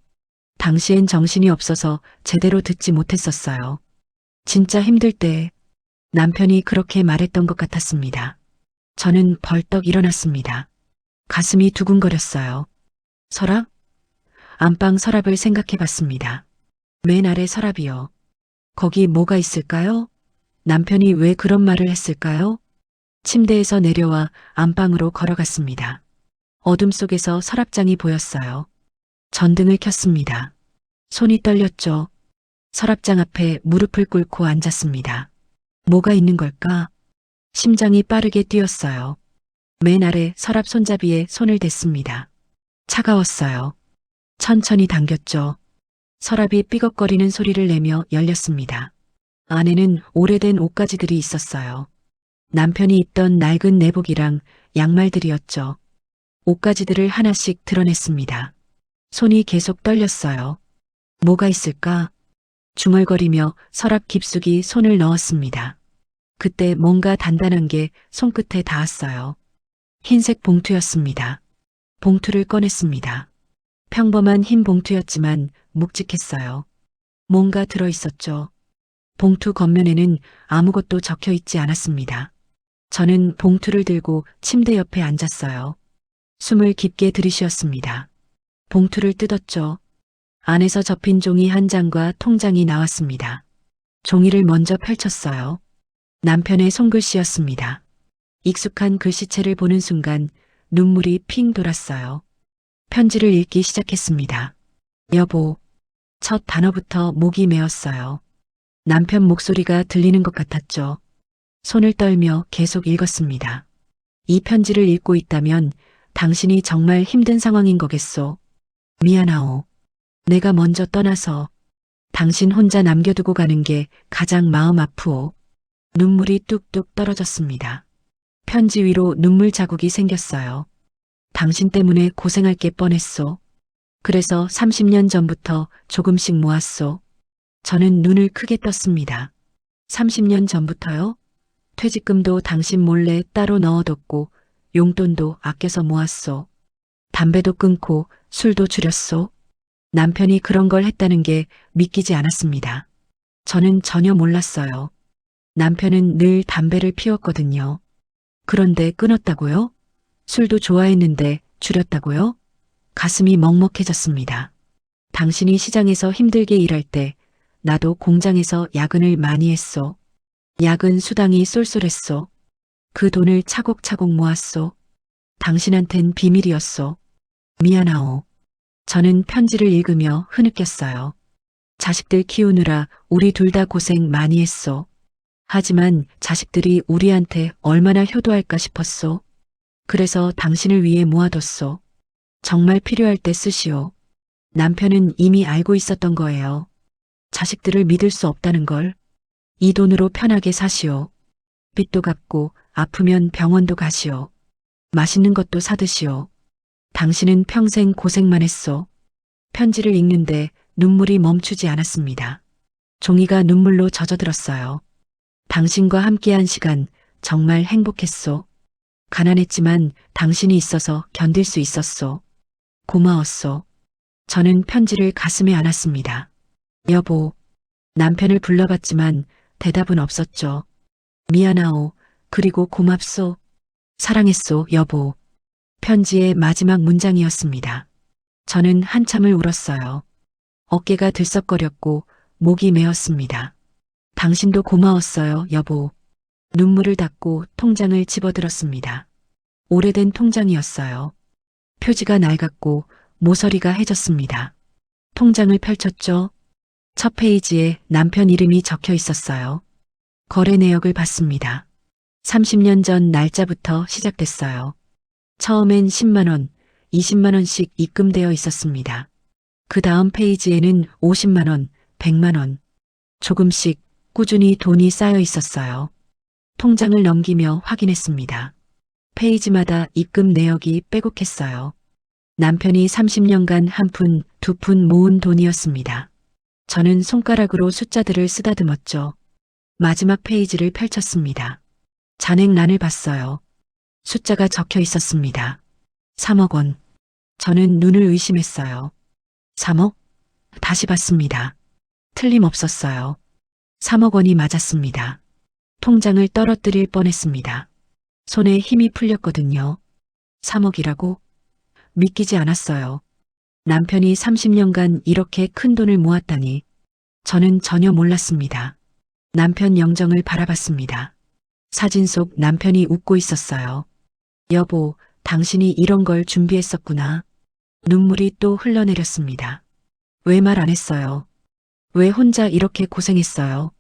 당시엔 정신이 없어서 제대로 듣지 못했었어요. 진짜 힘들 때 남편이 그렇게 말했던 것 같았습니다. 저는 벌떡 일어났습니다. 가슴이 두근거렸어요. 서랍? 안방 서랍을 생각해 봤습니다. 맨 아래 서랍이요. 거기 뭐가 있을까요? 남편이 왜 그런 말을 했을까요? 침대에서 내려와 안방으로 걸어갔습니다. 어둠 속에서 서랍장이 보였어요. 전등을 켰습니다. 손이 떨렸죠. 서랍장 앞에 무릎을 꿇고 앉았습니다. 뭐가 있는 걸까? 심장이 빠르게 뛰었어요. 맨 아래 서랍 손잡이에 손을 댔습니다. 차가웠어요. 천천히 당겼죠. 서랍이 삐걱거리는 소리를 내며 열렸습니다. 안에는 오래된 옷가지들이 있었어요. 남편이 입던 낡은 내복이랑 양말들이었죠. 옷가지들을 하나씩 드러냈습니다. 손이 계속 떨렸어요. 뭐가 있을까? 중얼거리며 서랍 깊숙이 손을 넣었습니다. 그때 뭔가 단단한 게 손끝에 닿았어요. 흰색 봉투였습니다. 봉투를 꺼냈습니다. 평범한 흰 봉투였지만 묵직했어요. 뭔가 들어있었죠. 봉투 겉면에는 아무것도 적혀 있지 않았습니다. 저는 봉투를 들고 침대 옆에 앉았어요. 숨을 깊게 들이쉬었습니다. 봉투를 뜯었죠. 안에서 접힌 종이 한 장과 통장이 나왔습니다. 종이를 먼저 펼쳤어요. 남편의 손글씨였습니다. 익숙한 글씨체를 보는 순간 눈물이 핑 돌았어요. 편지를 읽기 시작했습니다. 여보. 첫 단어부터 목이 메었어요. 남편 목소리가 들리는 것 같았죠. 손을 떨며 계속 읽었습니다. 이 편지를 읽고 있다면 당신이 정말 힘든 상황인 거겠소. 미안하오. 내가 먼저 떠나서 당신 혼자 남겨두고 가는 게 가장 마음 아프오. 눈물이 뚝뚝 떨어졌습니다. 편지 위로 눈물 자국이 생겼어요. 당신 때문에 고생할 게 뻔했소. 그래서 30년 전부터 조금씩 모았소. 저는 눈을 크게 떴습니다. 30년 전부터요? 퇴직금도 당신 몰래 따로 넣어뒀고 용돈도 아껴서 모았소. 담배도 끊고 술도 줄였소. 남편이 그런 걸 했다는 게 믿기지 않았습니다. 저는 전혀 몰랐어요. 남편은 늘 담배를 피웠거든요. 그런데 끊었다고요? 술도 좋아했는데 줄였다고요? 가슴이 먹먹해졌습니다. 당신이 시장에서 힘들게 일할 때 나도 공장에서 야근을 많이 했소. 야근 수당이 쏠쏠했소. 그 돈을 차곡차곡 모았소. 당신한텐 비밀이었소. 미안하오. 저는 편지를 읽으며 흐느꼈어요. 자식들 키우느라 우리 둘 다 고생 많이 했소. 하지만 자식들이 우리한테 얼마나 효도할까 싶었소. 그래서 당신을 위해 모아뒀소. 정말 필요할 때 쓰시오. 남편은 이미 알고 있었던 거예요. 자식들을 믿을 수 없다는 걸. 이 돈으로 편하게 사시오. 빚도 갚고 아프면 병원도 가시오. 맛있는 것도 사드시오. 당신은 평생 고생만 했소. 편지를 읽는데 눈물이 멈추지 않았습니다. 종이가 눈물로 젖어들었어요. 당신과 함께한 시간 정말 행복했소. 가난했지만 당신이 있어서 견딜 수 있었소. 고마웠소. 저는 편지를 가슴에 안았습니다. 여보. 남편을 불러봤지만 대답은 없었죠. 미안하오. 그리고 고맙소. 사랑했소, 여보. 편지의 마지막 문장이었습니다. 저는 한참을 울었어요. 어깨가 들썩거렸고 목이 메었습니다. 당신도 고마웠어요, 여보. 눈물을 닦고 통장을 집어들었습니다. 오래된 통장이었어요. 표지가 낡았고 모서리가 해졌습니다. 통장을 펼쳤죠. 첫 페이지에 남편 이름이 적혀 있었어요. 거래 내역을 봤습니다. 30년 전 날짜부터 시작됐어요. 처음엔 10만 원, 20만 원씩 입금되어 있었습니다. 그 다음 페이지에는 50만 원, 100만 원. 조금씩 꾸준히 돈이 쌓여 있었어요. 통장을 넘기며 확인했습니다. 페이지마다 입금 내역이 빼곡했어요. 남편이 30년간 한 푼, 두 푼 모은 돈이었습니다. 저는 손가락으로 숫자들을 쓰다듬었죠. 마지막 페이지를 펼쳤습니다. 잔액란을 봤어요. 숫자가 적혀 있었습니다. 3억 원. 저는 눈을 의심했어요. 3억? 다시 봤습니다. 틀림없었어요. 3억 원이 맞았습니다. 통장을 떨어뜨릴 뻔했습니다. 손에 힘이 풀렸거든요. 3억이라고? 믿기지 않았어요. 남편이 30년간 이렇게 큰 돈을 모았다니. 저는 전혀 몰랐습니다. 남편 영정을 바라봤습니다. 사진 속 남편이 웃고 있었어요. 여보, 당신이 이런 걸 준비했었구나. 눈물이 또 흘러내렸습니다. 왜 말 안 했어요? 왜 혼자 이렇게 고생했어요?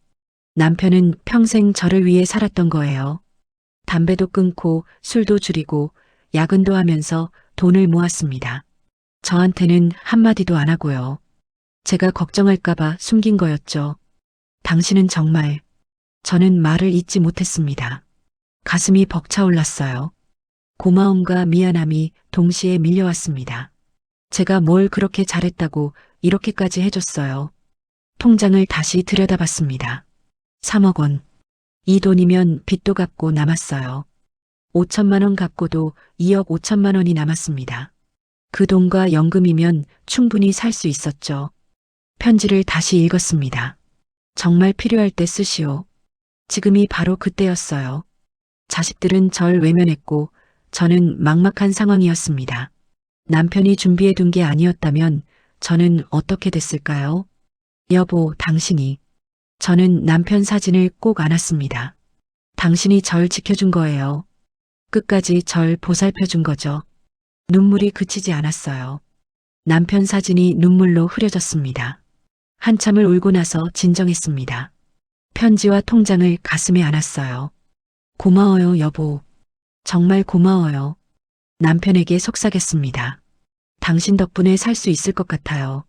남편은 평생 저를 위해 살았던 거예요. 담배도 끊고 술도 줄이고 야근도 하면서 돈을 모았습니다. 저한테는 한마디도 안 하고요. 제가 걱정할까봐 숨긴 거였죠. 당신은 정말. 저는 말을 잇지 못했습니다. 가슴이 벅차올랐어요. 고마움과 미안함이 동시에 밀려왔습니다. 제가 뭘 그렇게 잘했다고 이렇게까지 해줬어요. 통장을 다시 들여다봤습니다. 3억 원. 이 돈이면 빚도 갚고 남았어요. 5천만 원 갚고도 2억 5천만 원이 남았습니다. 그 돈과 연금이면 충분히 살 수 있었죠. 편지를 다시 읽었습니다. 정말 필요할 때 쓰시오. 지금이 바로 그때였어요. 자식들은 절 외면했고 저는 막막한 상황이었습니다. 남편이 준비해 둔 게 아니었다면 저는 어떻게 됐을까요? 여보, 당신이. 저는 남편 사진을 꼭 안았습니다. 당신이 절 지켜준 거예요. 끝까지 절 보살펴 준 거죠. 눈물이 그치지 않았어요. 남편 사진이 눈물로 흐려졌습니다. 한참을 울고 나서 진정했습니다. 편지와 통장을 가슴에 안았어요. 고마워요, 여보. 정말 고마워요. 남편에게 속삭였습니다. 당신 덕분에 살 수 있을 것 같아요.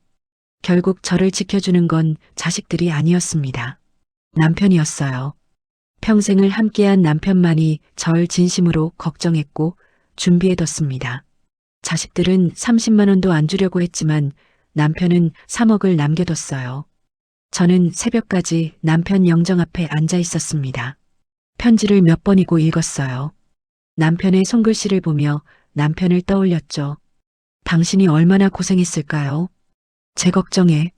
결국 저를 지켜주는 건 자식들이 아니었습니다. 남편이었어요. 평생을 함께한 남편만이 절 진심으로 걱정했고 준비해뒀습니다. 자식들은 30만 원도 안 주려고 했지만 남편은 3억을 남겨뒀어요. 저는 새벽까지 남편 영정 앞에 앉아 있었습니다. 편지를 몇 번이고 읽었어요. 남편의 손글씨를 보며 남편을 떠올렸죠. 당신이 얼마나 고생했을까요? 제 걱정에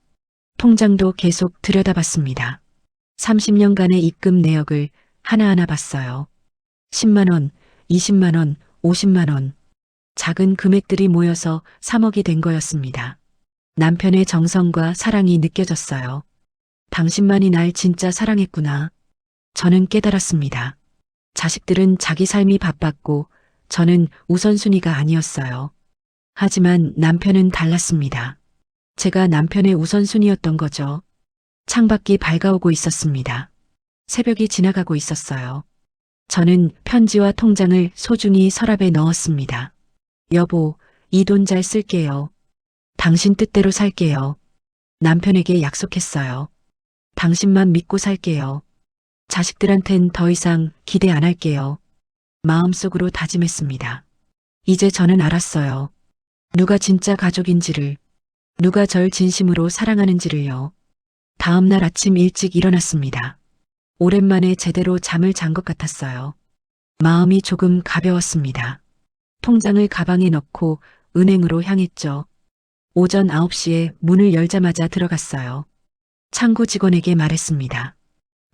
통장도 계속 들여다봤습니다. 30년간의 입금 내역을 하나하나 봤어요. 10만 원, 20만 원, 50만 원. 작은 금액들이 모여서 3억이 된 거였습니다. 남편의 정성과 사랑이 느껴졌어요. 당신만이 날 진짜 사랑했구나. 저는 깨달았습니다. 자식들은 자기 삶이 바빴고 저는 우선순위가 아니었어요. 하지만 남편은 달랐습니다. 제가 남편의 우선순위였던 거죠. 창밖이 밝아오고 있었습니다. 새벽이 지나가고 있었어요. 저는 편지와 통장을 소중히 서랍에 넣었습니다. 여보, 이 돈 잘 쓸게요. 당신 뜻대로 살게요. 남편에게 약속했어요. 당신만 믿고 살게요. 자식들한텐 더 이상 기대 안 할게요. 마음속으로 다짐했습니다. 이제 저는 알았어요. 누가 진짜 가족인지를, 누가 절 진심으로 사랑하는지를요. 다음 날 아침 일찍 일어났습니다. 오랜만에 제대로 잠을 잔 것 같았어요. 마음이 조금 가벼웠습니다. 통장을 가방에 넣고 은행으로 향했죠. 오전 9시에 문을 열자마자 들어갔어요. 창구 직원에게 말했습니다.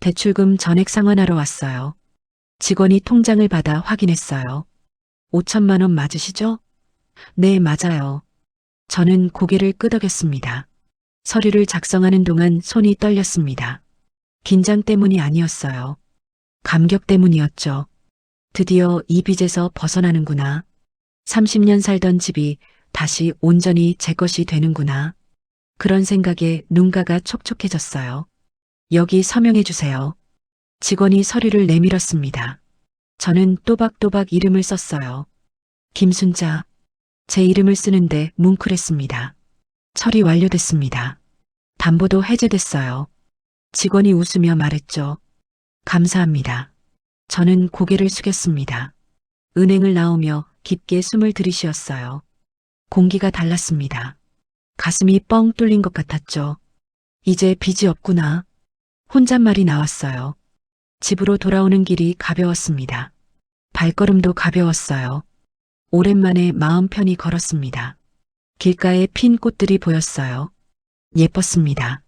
대출금 전액 상환하러 왔어요. 직원이 통장을 받아 확인했어요. 5천만 원 맞으시죠? 네, 맞아요. 저는 고개를 끄덕였습니다. 서류를 작성하는 동안 손이 떨렸습니다. 긴장 때문이 아니었어요. 감격 때문이었죠. 드디어 이 빚에서 벗어나는구나. 30년 살던 집이 다시 온전히 제 것이 되는구나. 그런 생각에 눈가가 촉촉해졌어요. 여기 서명해 주세요. 직원이 서류를 내밀었습니다. 저는 또박또박 이름을 썼어요. 김순자. 제 이름을 쓰는데 뭉클했습니다. 처리 완료됐습니다. 담보도 해제됐어요. 직원이 웃으며 말했죠. 감사합니다. 저는 고개를 숙였습니다. 은행을 나오며 깊게 숨을 들이쉬었어요. 공기가 달랐습니다. 가슴이 뻥 뚫린 것 같았죠. 이제 빚이 없구나. 혼잣말이 나왔어요. 집으로 돌아오는 길이 가벼웠습니다. 발걸음도 가벼웠어요. 오랜만에 마음 편히 걸었습니다. 길가에 핀 꽃들이 보였어요. 예뻤습니다.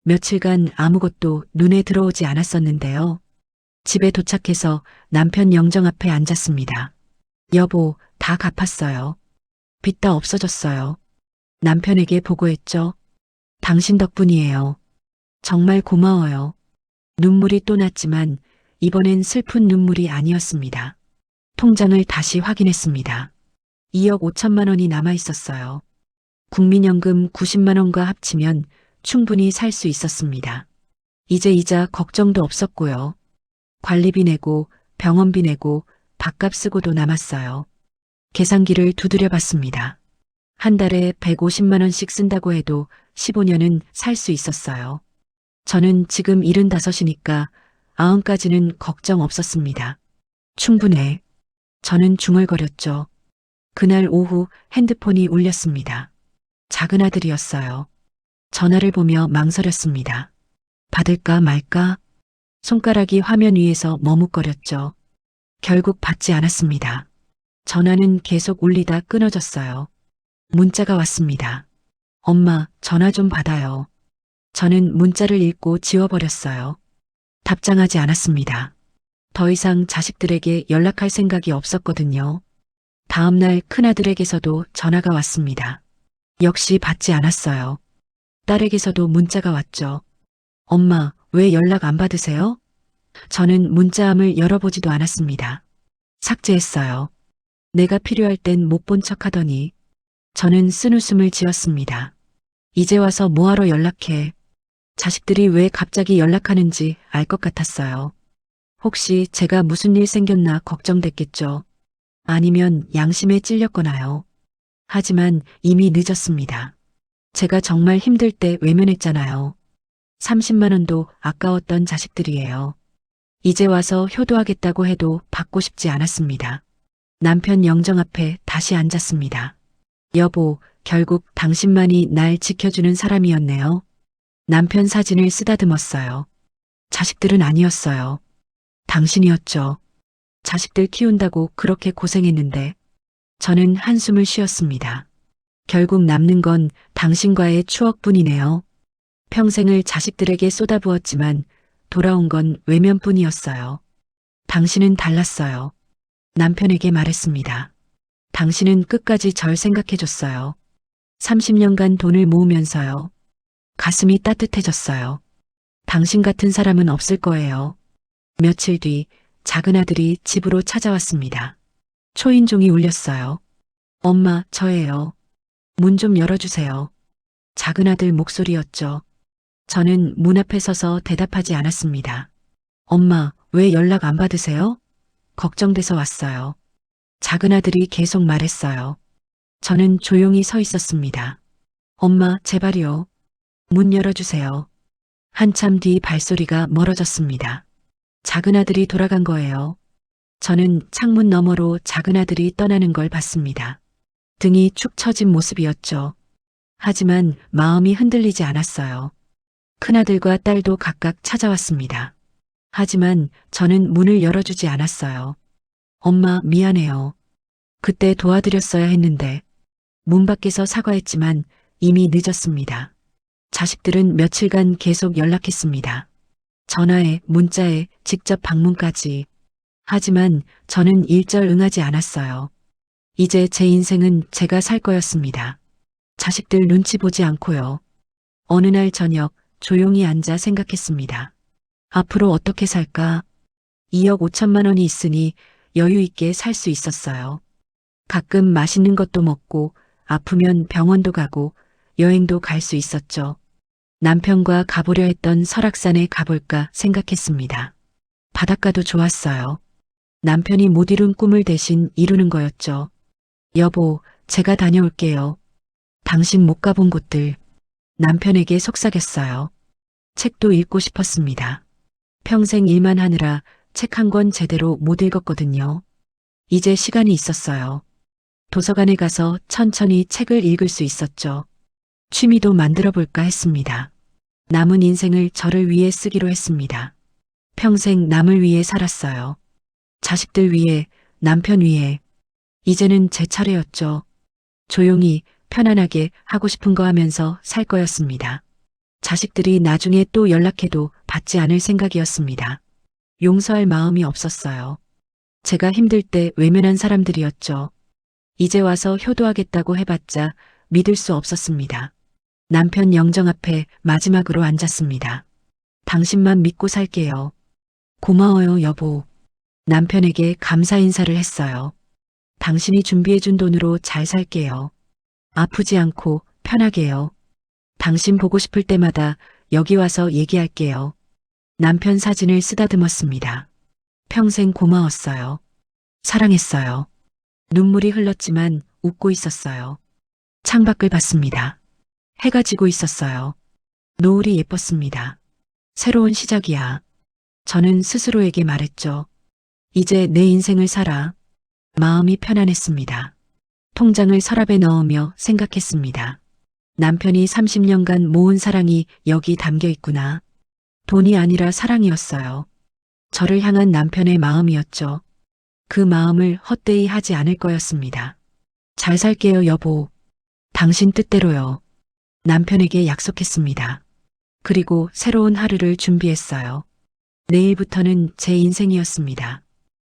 며칠간 아무것도 눈에 들어오지 않았었는데요. 집에 도착해서 남편 영정 앞에 앉았습니다. 여보, 다 갚았어요. 빚 다 없어졌어요. 남편에게 보고했죠. 당신 덕분이에요. 정말 고마워요. 눈물이 또 났지만 이번엔 슬픈 눈물이 아니었습니다. 통장을 다시 확인했습니다. 2억 5천만 원이 남아 있었어요. 국민연금 90만 원과 합치면 충분히 살 수 있었습니다. 이제 이자 걱정도 없었고요. 관리비 내고 병원비 내고 밥값 쓰고도 남았어요. 계산기를 두드려 봤습니다. 한 달에 150만 원씩 쓴다고 해도 15년은 살 수 있었어요. 저는 지금 75이니까 90까지는 걱정 없었습니다. 충분해. 저는 중얼거렸죠. 그날 오후 핸드폰이 울렸습니다. 작은 아들이었어요. 전화를 보며 망설였습니다. 받을까 말까? 손가락이 화면 위에서 머뭇거렸죠. 결국 받지 않았습니다. 전화는 계속 울리다 끊어졌어요. 문자가 왔습니다. 엄마, 전화 좀 받아요. 저는 문자를 읽고 지워버렸어요. 답장하지 않았습니다. 더 이상 자식들에게 연락할 생각이 없었거든요. 다음날 큰아들에게서도 전화가 왔습니다. 역시 받지 않았어요. 딸에게서도 문자가 왔죠. 엄마, 왜 연락 안 받으세요? 저는 문자함을 열어보지도 않았습니다. 삭제했어요. 내가 필요할 땐 못 본 척 하더니 저는 쓴웃음을 지었습니다. 이제 와서 뭐하러 연락해? 자식들이 왜 갑자기 연락하는지 알 것 같았어요. 혹시 제가 무슨 일 생겼나 걱정됐겠죠. 아니면 양심에 찔렸거나요. 하지만 이미 늦었습니다. 제가 정말 힘들 때 외면했잖아요. 30만 원도 아까웠던 자식들이에요. 이제 와서 효도하겠다고 해도 받고 싶지 않았습니다. 남편 영정 앞에 다시 앉았습니다. 여보, 결국 당신만이 날 지켜주는 사람이었네요. 남편 사진을 쓰다듬었어요. 자식들은 아니었어요. 당신이었죠. 자식들 키운다고 그렇게 고생했는데 저는 한숨을 쉬었습니다. 결국 남는 건 당신과의 추억뿐이네요. 평생을 자식들에게 쏟아부었지만 돌아온 건 외면뿐이었어요. 당신은 달랐어요. 남편에게 말했습니다. 당신은 끝까지 절 생각해줬어요. 30년간 돈을 모으면서요. 가슴이 따뜻해졌어요. 당신 같은 사람은 없을 거예요. 며칠 뒤 작은 아들이 집으로 찾아왔습니다. 초인종이 울렸어요. 엄마, 저예요. 문 좀 열어주세요. 작은 아들 목소리였죠. 저는 문 앞에 서서 대답하지 않았습니다. 엄마, 왜 연락 안 받으세요? 걱정돼서 왔어요. 작은 아들이 계속 말했어요. 저는 조용히 서 있었습니다. 엄마, 제발요. 문 열어주세요. 한참 뒤 발소리가 멀어졌습니다. 작은 아들이 돌아간 거예요. 저는 창문 너머로 작은 아들이 떠나는 걸 봤습니다. 등이 축 처진 모습이었죠. 하지만 마음이 흔들리지 않았어요. 큰아들과 딸도 각각 찾아왔습니다. 하지만 저는 문을 열어주지 않았어요. 엄마, 미안해요. 그때 도와드렸어야 했는데 문 밖에서 사과했지만 이미 늦었습니다. 자식들은 며칠간 계속 연락했습니다. 전화에, 문자에, 직접 방문까지. 하지만 저는 일절 응하지 않았어요. 이제 제 인생은 제가 살 거였습니다. 자식들 눈치 보지 않고요. 어느 날 저녁 조용히 앉아 생각했습니다. 앞으로 어떻게 살까? 2억 5천만 원이 있으니 여유 있게 살 수 있었어요. 가끔 맛있는 것도 먹고 아프면 병원도 가고 여행도 갈 수 있었죠. 남편과 가보려 했던 설악산에 가볼까 생각했습니다. 바닷가도 좋았어요. 남편이 못 이룬 꿈을 대신 이루는 거였죠. 여보, 제가 다녀올게요. 당신 못 가본 곳들. 남편에게 속삭였어요. 책도 읽고 싶었습니다. 평생 일만 하느라 책 한 권 제대로 못 읽었거든요. 이제 시간이 있었어요. 도서관에 가서 천천히 책을 읽을 수 있었죠. 취미도 만들어 볼까 했습니다. 남은 인생을 저를 위해 쓰기로 했습니다. 평생 남을 위해 살았어요. 자식들 위해, 남편 위해. 이제는 제 차례였죠. 조용히, 편안하게 하고 싶은 거 하면서 살 거였습니다. 자식들이 나중에 또 연락해도 받지 않을 생각이었습니다. 용서할 마음이 없었어요. 제가 힘들 때 외면한 사람들이었죠. 이제 와서 효도하겠다고 해봤자 믿을 수 없었습니다. 남편 영정 앞에 마지막으로 앉았습니다. 당신만 믿고 살게요. 고마워요, 여보. 남편에게 감사 인사를 했어요. 당신이 준비해준 돈으로 잘 살게요. 아프지 않고 편하게요. 당신 보고 싶을 때마다 여기 와서 얘기할게요. 남편 사진을 쓰다듬었습니다. 평생 고마웠어요. 사랑했어요. 눈물이 흘렀지만 웃고 있었어요. 창밖을 봤습니다. 해가 지고 있었어요. 노을이 예뻤습니다. 새로운 시작이야. 저는 스스로에게 말했죠. 이제 내 인생을 살아. 마음이 편안했습니다. 통장을 서랍에 넣으며 생각했습니다. 남편이 30년간 모은 사랑이 여기 담겨 있구나. 돈이 아니라 사랑이었어요. 저를 향한 남편의 마음이었죠. 그 마음을 헛되이 하지 않을 거였습니다. 잘 살게요, 여보. 당신 뜻대로요. 남편에게 약속했습니다. 그리고 새로운 하루를 준비했어요. 내일부터는 제 인생이었습니다.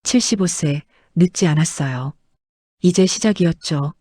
75세, 늦지 않았어요. 이제 시작이었죠.